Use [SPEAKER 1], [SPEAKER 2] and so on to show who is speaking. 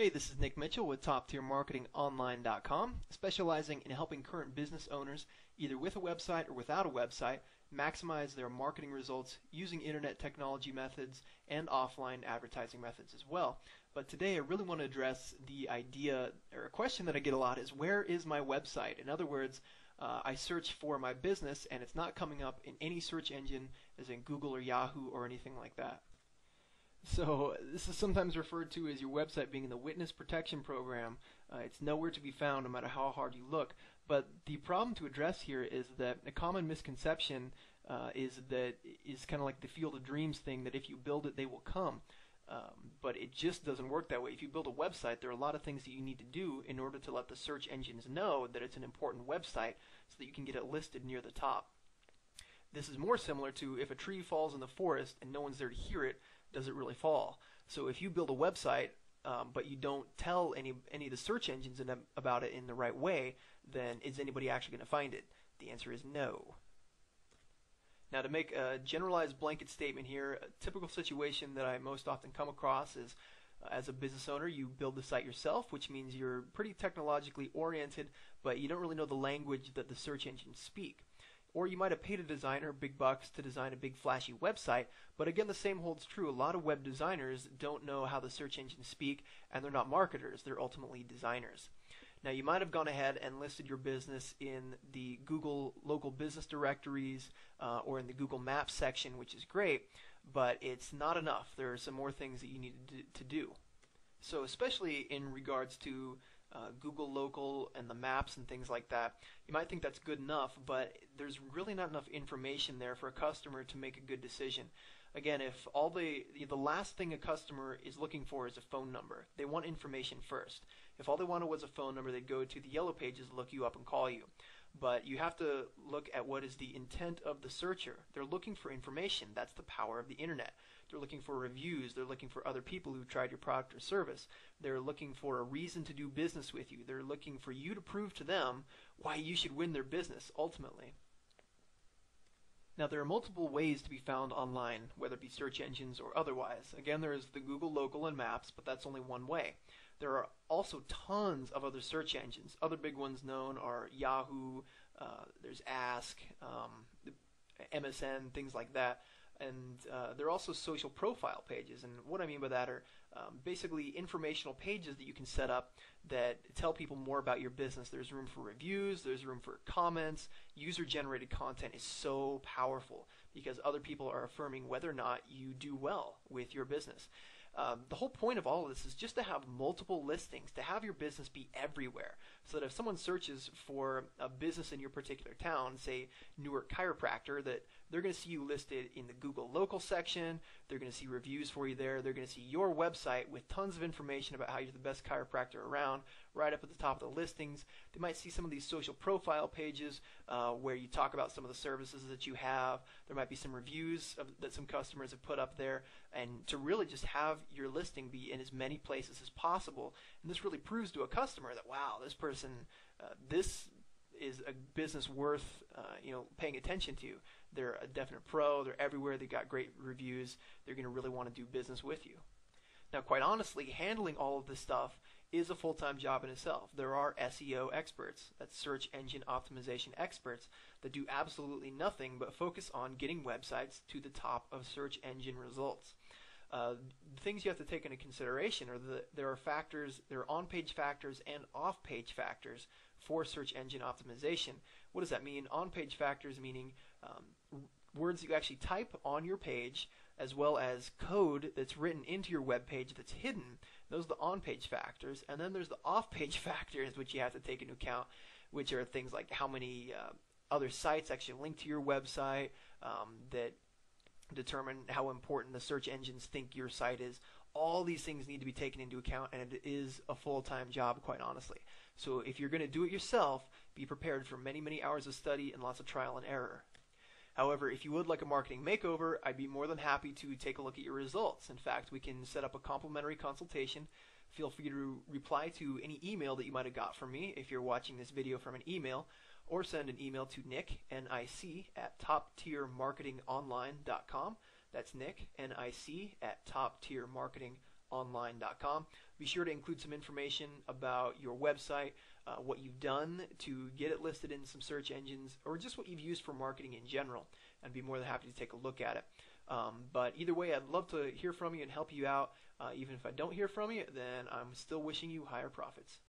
[SPEAKER 1] Hey, this is Nick Mitchell with TopTierMarketingOnline.com, specializing in helping current business owners, either with a website or without a website, maximize their marketing results using internet technology methods and offline advertising methods as well. But today I really want to address the idea, or a question that I get a lot is, where is my website? In other words, I search for my business and it's not coming up in any search engine, as in Google or Yahoo or anything like that. So this is sometimes referred to as your website being in the witness protection program. It's nowhere to be found no matter how hard you look. But the problem to address here is that a common misconception is kind of like the field of dreams thing, that if you build it, they will come. But it just doesn't work that way. If you build a website, there are a lot of things that you need to do in order to let the search engines know that it's an important website so that you can get it listed near the top. This is more similar to if a tree falls in the forest and no one's there to hear it, does it really fall? So if you build a website but you don't tell any of the search engines about it in the right way, then is anybody actually going to find it? The answer is no. Now, to make a generalized blanket statement here, a typical situation that I most often come across is as a business owner, you build the site yourself, which means you're pretty technologically oriented, but you don't really know the language that the search engines speak. Or you might have paid a designer big bucks to design a big flashy website, but again, the same holds true. A lot of web designers don't know how the search engines speak, and they're not marketers, they're ultimately designers. Now, you might have gone ahead and listed your business in the Google local business directories or in the Google Maps section, which is great, but it's not enough. There are some more things that you need to do. So especially in regards to Google Local and the maps and things like that, you might think that's good enough, but there's really not enough information there for a customer to make a good decision. Again, if all the last thing a customer is looking for is a phone number, they want information first. If all they wanted was a phone number, they'd go to the yellow pages, look you up, and call you. But you have to look at what is the intent of the searcher. They're looking for information. That's the power of the internet. They're looking for reviews. They're looking for other people who've tried your product or service. They're looking for a reason to do business with you. They're looking for you to prove to them why you should win their business ultimately. Now, there are multiple ways to be found online, whether it be search engines or otherwise. Again, there is the Google Local and Maps, but that's only one way. There are also tons of other search engines. Other big ones known are Yahoo, there's Ask, MSN, things like that. And there are also social profile pages, and what I mean by that are basically informational pages that you can set up that tell people more about your business. There's room for reviews, there's room for comments. User-generated content is so powerful because other people are affirming whether or not you do well with your business. The whole point of all of this is just to have multiple listings, to have your business be everywhere, so that if someone searches for a business in your particular town, say Newark Chiropractor, that they're going to see you listed in the Google Local section, they're going to see reviews for you there, they're going to see your website with tons of information about how you're the best chiropractor around, right up at the top of the listings. They might see some of these social profile pages where you talk about some of the services that you have. There might be some reviews that some customers have put up there, and to really just have your listing be in as many places as possible. And this really proves to a customer that, wow, this person, this is a business worth paying attention to. They're a definite pro. They're everywhere. They've got great reviews. They're going to really want to do business with you. Now, quite honestly, handling all of this stuff is a full-time job in itself. There are SEO experts, that's search engine optimization experts, that do absolutely nothing but focus on getting websites to the top of search engine results. Things you have to take into consideration are that there are on-page factors and off-page factors for search engine optimization. What does that mean? On-page factors meaning words you actually type on your page, as well as code that's written into your web page that's hidden. Those are the on-page factors. And then there's the off-page factors, which you have to take into account, which are things like how many other sites actually link to your website, that determine how important the search engines think your site is. All these things need to be taken into account, and it is a full-time job, quite honestly. So if you're going to do it yourself, be prepared for many, many hours of study and lots of trial and error. However, if you would like a marketing makeover, I'd be more than happy to take a look at your results. In fact, we can set up a complimentary consultation. Feel free to reply to any email that you might have got from me if you're watching this video from an email, or send an email to Nick, N-I-C, at TopTierMarketingOnline.com. That's Nick, N-I-C, at TopTierMarketingOnline.com. internetonline.com. Be sure to include some information about your website, what you've done to get it listed in some search engines, or just what you've used for marketing in general. I'd be more than happy to take a look at it. But either way, I'd love to hear from you and help you out. Even if I don't hear from you, then I'm still wishing you higher profits.